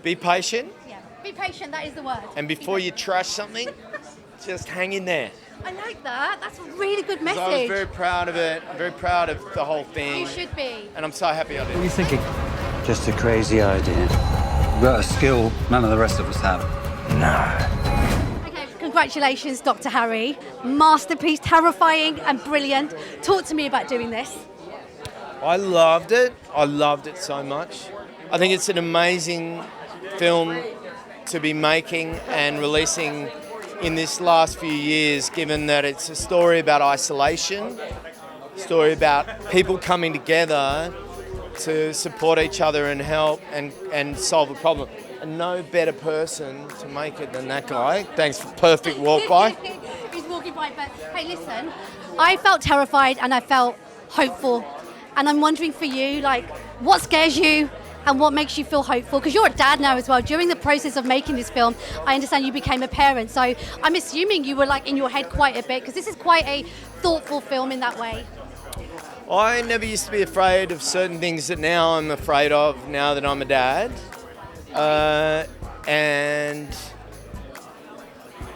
Be patient. Yeah. Be patient, that is the word. And before you trash something, just hang in there. I like that. That's a really good message. I was very proud of it. I'm very proud of the whole thing. You should be. And I'm so happy I did. What are you thinking? Just a crazy idea. You've got a skill none of the rest of us have. No. Okay, congratulations, Dr. Harry. Masterpiece, terrifying and brilliant. Talk to me about doing this. I loved it. I loved it so much. I think it's an amazing film to be making and releasing in this last few years, given that it's a story about isolation, a story about people coming together to support each other and help and solve a problem. And no better person to make it than that guy. Thanks for perfect walk by. He's walking by, but hey, listen, I felt terrified and I felt hopeful. And I'm wondering for you, like, what scares you and what makes you feel hopeful? Because you're a dad now as well. During the process of making this film, I understand you became a parent. So I'm assuming you were like in your head quite a bit, because this is quite a thoughtful film in that way. I never used to be afraid of certain things that now I'm afraid of now that I'm a dad. And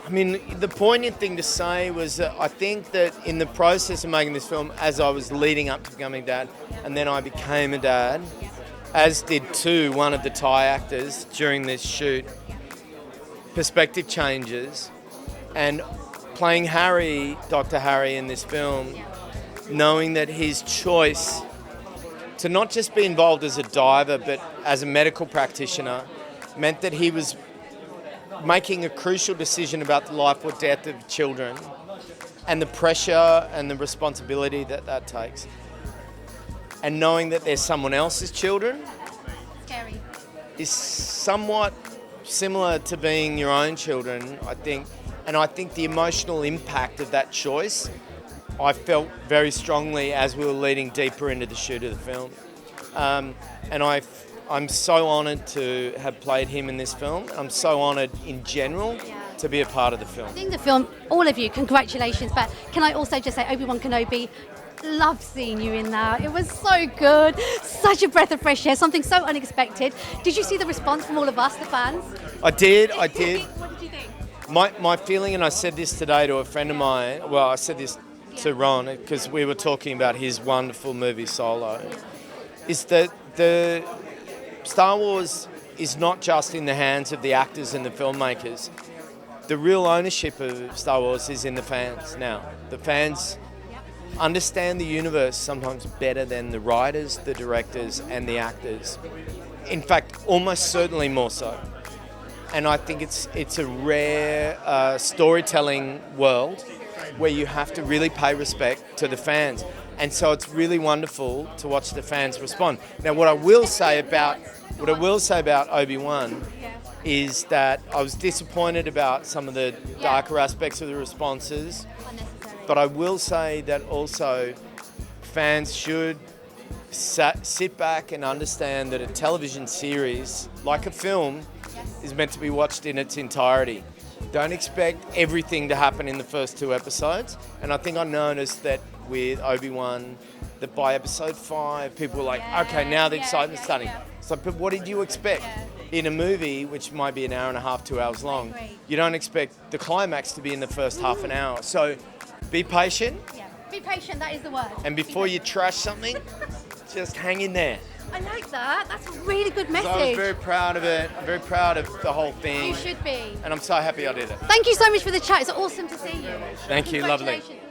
I mean, the poignant thing to say was that I think that in the process of making this film, as I was leading up to becoming a dad, and then I became a dad, as did one of the Thai actors during this shoot, perspective changes. And playing Harry, Dr. Harry in this film, knowing that his choice to not just be involved as a diver but as a medical practitioner meant that he was making a crucial decision about the life or death of children and the pressure and the responsibility that that takes. And knowing that there's someone else's children Scary. is somewhat similar to being your own children, I think. And I think the emotional impact of that choice, I felt very strongly as we were leading deeper into the shoot of the film. And I'm so honoured to have played him in this film. I'm so honoured in general to be a part of the film. I think the film, all of you, congratulations. But can I also just say, Obi Wan Kenobi, loved seeing you in there. It was so good. Such a breath of fresh air, something so unexpected. Did you see the response from all of us, the fans? I did. What did you think? My feeling, and I said this today to a friend of mine, well, I said this to Ron, because we were talking about his wonderful movie Solo, is that the Star Wars is not just in the hands of the actors and the filmmakers. The real ownership of Star Wars is in the fans now. The fans understand the universe sometimes better than the writers, the directors, and the actors. In fact, almost certainly more so. And I think it's a rare storytelling world where you have to really pay respect to the fans. And so it's really wonderful to watch the fans respond. Now, what I will say about Obi-Wan is that I was disappointed about some of the darker aspects of the responses. But I will say that also fans should sit back and understand that a television series, like a film, is meant to be watched in its entirety. Don't expect everything to happen in the first 2 episodes. And I think I noticed that with Obi-Wan, that by episode 5, people were like, okay, now the excitement's starting. So, but what did you expect? In a movie, which might be an hour and a half, 2 hours long, you don't expect the climax to be in the first half an hour. So be patient. Yeah. Be patient, that is the word. And before you trash something, just hang in there. I like that. That's a really good message. I was very proud of it. I'm very proud of the whole thing. You should be. And I'm so happy I did it. Thank you so much for the chat. It's awesome to see you. Thank you, lovely. Congratulations.